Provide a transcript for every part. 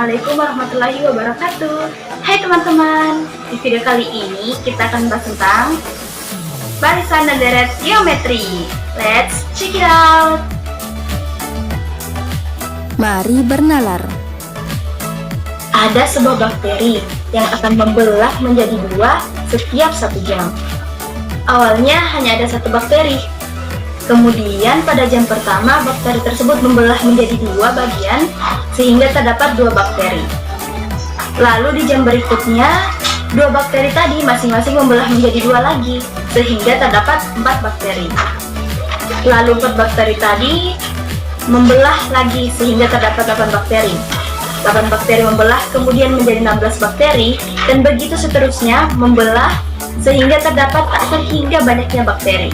Assalamualaikum warahmatullahi wabarakatuh. Hai teman-teman, di video kali ini kita akan membahas tentang barisan dan deret geometri. Let's check it out. Mari bernalar. Ada sebuah bakteri yang akan membelah menjadi dua setiap 1 jam. Awalnya hanya ada satu bakteri. Kemudian pada jam pertama bakteri tersebut membelah menjadi dua bagian sehingga terdapat 2 bakteri. Lalu di jam berikutnya 2 bakteri tadi masing-masing membelah menjadi 2 lagi sehingga terdapat 4 bakteri. Lalu 4 bakteri tadi membelah lagi sehingga terdapat 8 bakteri. 8 bakteri membelah kemudian menjadi 16 bakteri dan begitu seterusnya membelah sehingga terdapat tak terhingga banyaknya bakteri.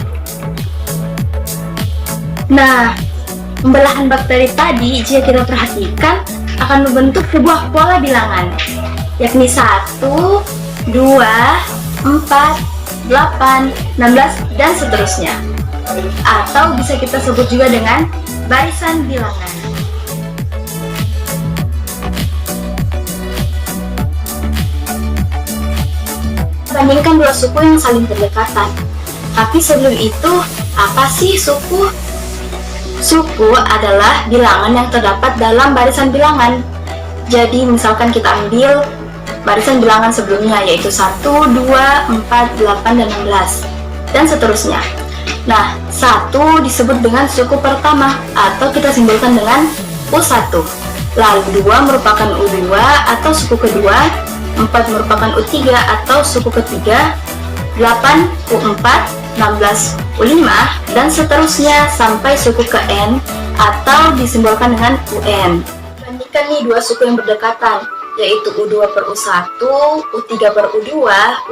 Nah, pembelahan bakteri tadi jika kita perhatikan akan membentuk sebuah pola bilangan, yakni 1, 2, 4, 8, 16, dan seterusnya. Atau bisa kita sebut juga dengan barisan bilangan. Bandingkan 2 suku yang saling berdekatan. Tapi sebelum itu, apa sih suku? Suku adalah bilangan yang terdapat dalam barisan bilangan. Jadi misalkan kita ambil barisan bilangan sebelumnya yaitu 1, 2, 4, 8, dan 16 dan seterusnya. Nah, 1 disebut dengan suku pertama atau kita simbolkan dengan U1. Lalu 2 merupakan U2 atau suku kedua, 4 merupakan U3 atau suku ketiga, 8 U4, 16 U5, dan seterusnya sampai suku ke N atau disimbolkan dengan UN. Bandingkan nih 2 suku yang berdekatan, yaitu U2 per U1, U3 per U2,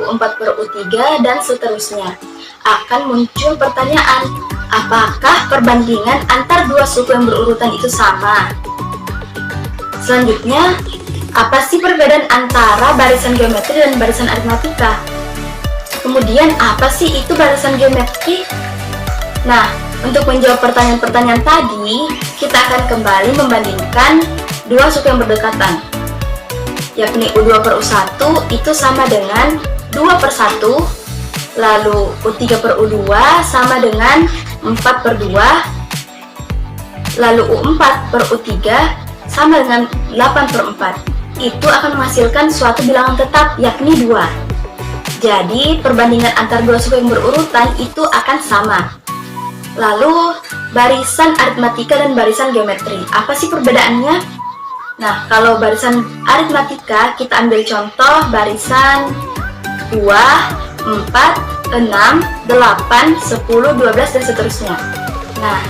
U4 per U3, dan seterusnya. Akan muncul pertanyaan, apakah perbandingan antar 2 suku yang berurutan itu sama? Selanjutnya, apa sih perbedaan antara barisan geometri dan barisan aritmatika? Kemudian apa sih itu barisan geometri? Nah, untuk menjawab pertanyaan-pertanyaan tadi, kita akan kembali membandingkan 2 suku yang berdekatan, yakni U2 per U1 itu sama dengan 2 per 1, lalu U3 per U2 sama dengan 4 per 2, lalu U4 per U3 sama dengan 8 per 4. Itu akan menghasilkan suatu bilangan tetap, yakni 2. Jadi, perbandingan antar 2 suku yang berurutan itu akan sama. Lalu, barisan aritmatika dan barisan geometri. Apa sih perbedaannya? Nah, kalau barisan aritmatika, kita ambil contoh barisan 2, 4, 6, 8, 10, 12, dan seterusnya. Nah,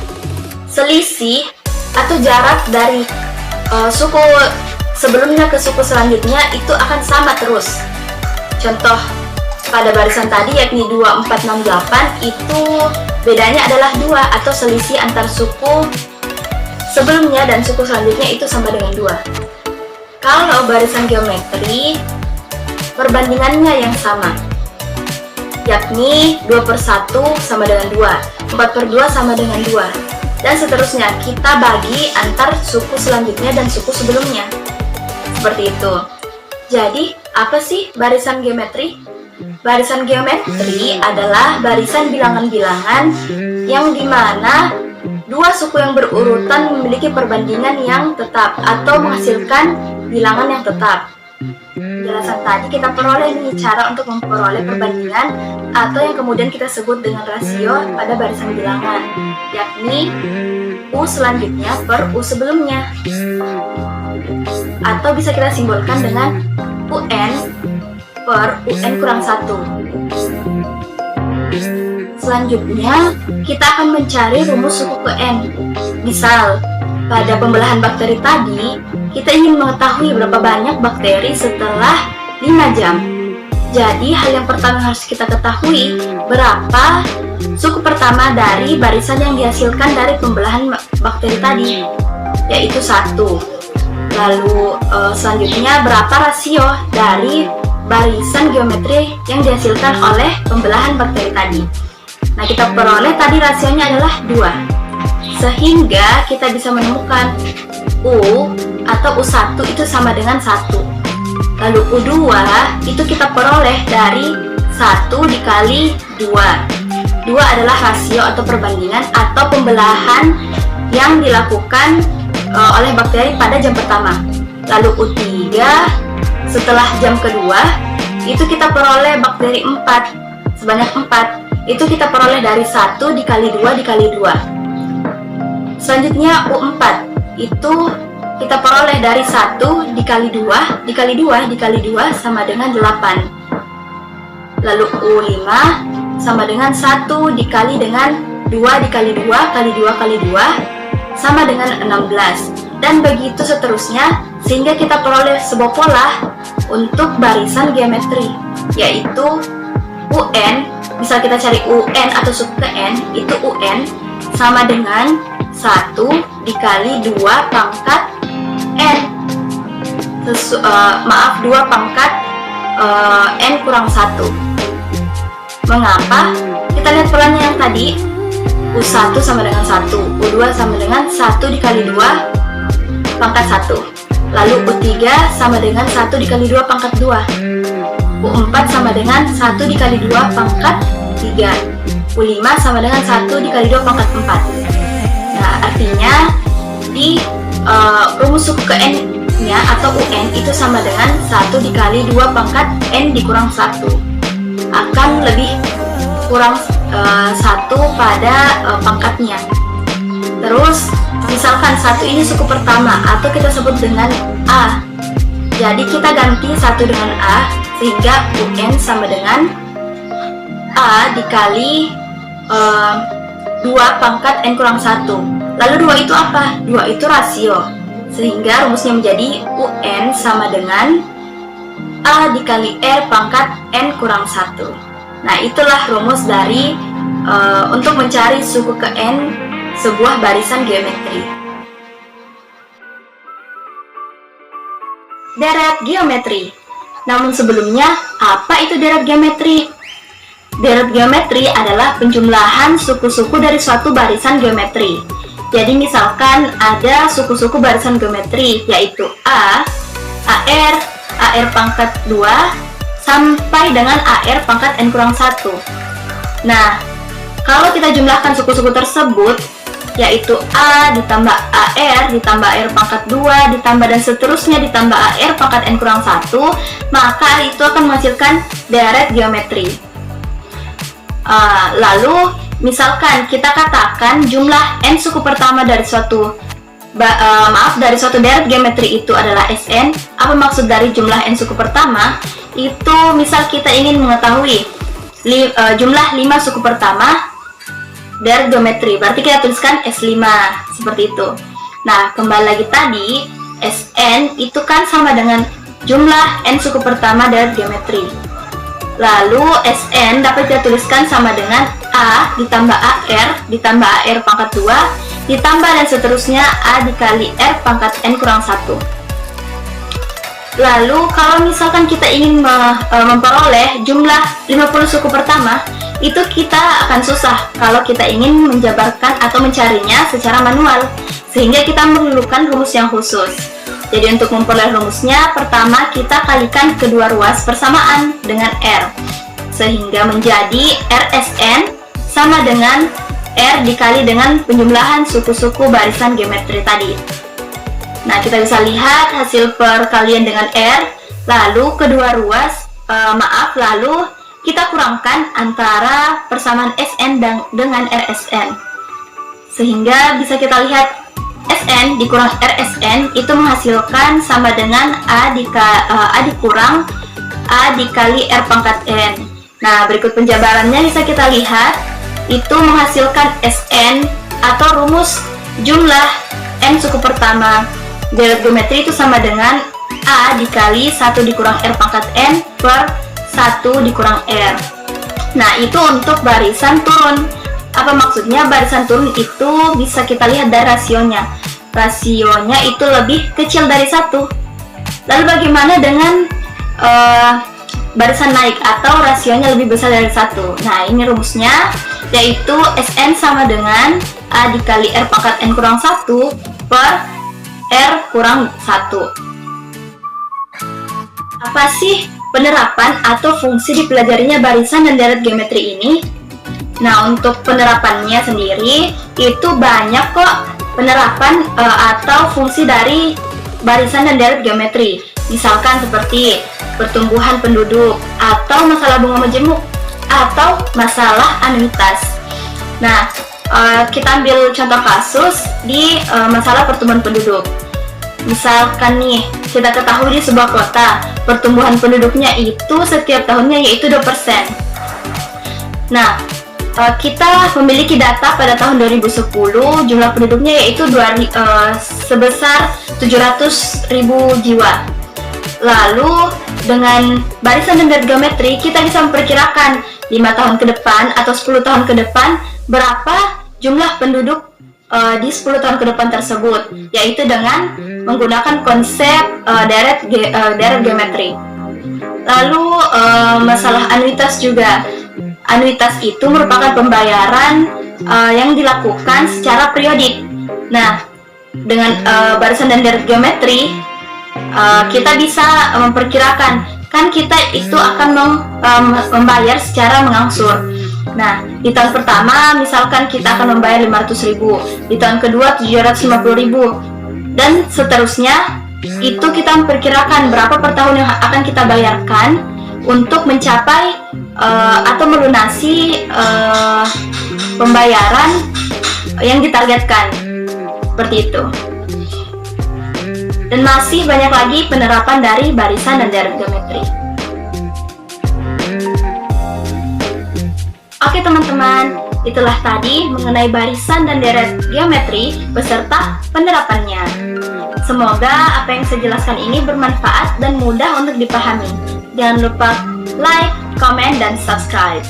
selisih atau jarak dari suku sebelumnya ke suku selanjutnya itu akan sama terus. Contoh pada barisan tadi yakni 2, 4, 6, 8 itu bedanya adalah 2 atau selisih antar suku sebelumnya dan suku selanjutnya itu sama dengan 2. Kalau barisan geometri perbandingannya yang sama, yakni 2 per 1 sama dengan 2, 4 per 2 sama dengan 2, dan seterusnya. Kita bagi antar suku selanjutnya dan suku sebelumnya. Seperti itu. Jadi, apa sih barisan geometri? Barisan geometri adalah barisan bilangan-bilangan yang dimana 2 suku yang berurutan memiliki perbandingan yang tetap atau menghasilkan bilangan yang tetap. Penjelasan tadi kita peroleh nih cara untuk memperoleh perbandingan atau yang kemudian kita sebut dengan rasio pada barisan bilangan, yakni U selanjutnya per U sebelumnya. Atau bisa kita simbolkan dengan UN per UN kurang 1. Selanjutnya, kita akan mencari rumus suku ke N. Misal, pada pembelahan bakteri tadi, kita ingin mengetahui berapa banyak bakteri setelah 5 jam. Jadi, hal yang pertama harus kita ketahui, berapa suku pertama dari barisan yang dihasilkan dari pembelahan bakteri tadi, yaitu 1. Lalu, selanjutnya berapa rasio dari barisan geometri yang dihasilkan oleh pembelahan bakteri tadi. Nah, kita peroleh tadi rasionya adalah 2. Sehingga kita bisa menemukan U atau U1 itu sama dengan 1. Lalu U2 itu kita peroleh dari 1 dikali 2. 2 adalah rasio atau perbandingan atau pembelahan yang dilakukan oleh bakteri pada jam pertama. Lalu U3 setelah jam kedua itu kita peroleh bakteri 4 sebanyak 4. Itu kita peroleh dari 1 dikali 2 dikali 2. Selanjutnya U4 itu kita peroleh dari 1 dikali 2 dikali 2 dikali 2 sama dengan 8. Lalu U5 sama dengan 1 dikali dengan 2 dikali 2 kali 2 kali 2 sama dengan 16. Dan begitu seterusnya sehingga kita peroleh sebuah pola untuk barisan geometri, yaitu UN. Misal kita cari UN atau sub ke N, itu UN sama dengan 1 dikali 2 pangkat N. 2 pangkat N kurang 1. Mengapa? Kita lihat polanya yang tadi. U1 sama dengan 1, U2 sama dengan 1 dikali 2 pangkat 1. Lalu U3 sama dengan 1 dikali 2 pangkat 2. U4 sama dengan 1 dikali 2 pangkat 3. U5 sama dengan 1 dikali 2 pangkat 4. Nah, artinya di rumus suku ke N nya atau UN itu sama dengan 1 dikali 2 pangkat N dikurang 1, akan lebih kurang 1 pada pangkatnya. Terus misalkan 1 ini suku pertama atau kita sebut dengan A, jadi kita ganti 1 dengan A sehingga UN sama dengan A dikali 2 pangkat N kurang 1. Lalu 2 itu apa? 2 itu rasio, sehingga rumusnya menjadi UN sama dengan A dikali R pangkat N kurang 1. Nah, itulah rumus dari untuk mencari suku ke N sebuah barisan geometri. Deret geometri. Namun sebelumnya, apa itu deret geometri? Deret geometri adalah penjumlahan suku-suku dari suatu barisan geometri. Jadi misalkan ada suku-suku barisan geometri, yaitu A, AR, AR pangkat 2, sampai dengan AR pangkat N kurang 1. Nah, kalau kita jumlahkan suku-suku tersebut, yaitu A ditambah AR ditambah AR pangkat 2 ditambah dan seterusnya ditambah AR pangkat N kurang 1, maka itu akan menghasilkan deret geometri. Lalu misalkan kita katakan jumlah N suku pertama dari suatu dari suatu deret geometri itu adalah Sn. Apa maksud dari jumlah N suku pertama? Itu misal kita ingin mengetahui jumlah 5 suku pertama deret geometri, berarti kita tuliskan S5 seperti itu. Nah, kembali lagi tadi, Sn itu kan sama dengan jumlah N suku pertama deret geometri. Lalu Sn dapat kita tuliskan sama dengan A ditambah AR ditambah AR pangkat 2 ditambah dan seterusnya A dikali R pangkat N kurang 1. Lalu kalau misalkan kita ingin memperoleh jumlah 50 suku pertama, itu kita akan susah kalau kita ingin menjabarkan atau mencarinya secara manual, sehingga kita memerlukan rumus yang khusus. Jadi untuk memperoleh rumusnya, pertama kita kalikan kedua ruas persamaan dengan R, sehingga menjadi RSN sama dengan R dikali dengan penjumlahan suku-suku barisan geometri tadi. Nah, kita bisa lihat hasil perkalian dengan R, lalu kedua ruas, lalu kita kurangkan antara persamaan Sn dengan RSN. Sehingga bisa kita lihat Sn dikurang RSN itu menghasilkan sama dengan A dikurang A dikali R pangkat N. Nah, berikut penjabarannya bisa kita lihat, itu menghasilkan Sn atau rumus jumlah N suku pertama deret geometri itu sama dengan A dikali 1 dikurang R pangkat N per 1 dikurang R. Nah, itu untuk barisan turun. Apa maksudnya? Barisan turun itu bisa kita lihat dari rasionya. Rasionya itu lebih kecil dari 1. Lalu bagaimana dengan barisan naik atau rasionya lebih besar dari 1? Nah, ini rumusnya, yaitu Sn sama dengan A dikali R pangkat N kurang 1 per R kurang 1. Apa sih penerapan atau fungsi dipelajarinya barisan dan deret geometri ini? Nah, untuk penerapannya sendiri itu banyak kok penerapan atau fungsi dari barisan dan deret geometri. Misalkan seperti pertumbuhan penduduk, atau masalah bunga majemuk, atau masalah anuitas. Nah, kita ambil contoh kasus di masalah pertumbuhan penduduk. Misalkan nih, kita ketahui di sebuah kota, pertumbuhan penduduknya itu setiap tahunnya yaitu 2%. Nah, kita memiliki data pada tahun 2010, jumlah penduduknya yaitu sebesar 700.000 jiwa. Lalu, dengan barisan dan deret geometri, kita bisa memperkirakan 5 tahun ke depan atau 10 tahun ke depan berapa jumlah penduduk di 10 tahun ke depan tersebut, yaitu dengan menggunakan konsep deret geometri. Lalu masalah anuitas juga. Anuitas itu merupakan pembayaran yang dilakukan secara periodik. Nah, dengan barisan dan deret geometri kita bisa memperkirakan, kan kita itu akan membayar secara mengangsur. Nah, di tahun pertama misalkan kita akan membayar 500.000, di tahun kedua 750.000, dan seterusnya. Itu kita memperkirakan berapa per tahun yang akan kita bayarkan untuk mencapai atau melunasi pembayaran yang ditargetkan. Seperti itu. Dan masih banyak lagi penerapan dari barisan dan deret geometri. Oke teman-teman, itulah tadi mengenai barisan dan deret geometri beserta penerapannya. Semoga apa yang saya jelaskan ini bermanfaat dan mudah untuk dipahami. Jangan lupa like, comment, dan subscribe.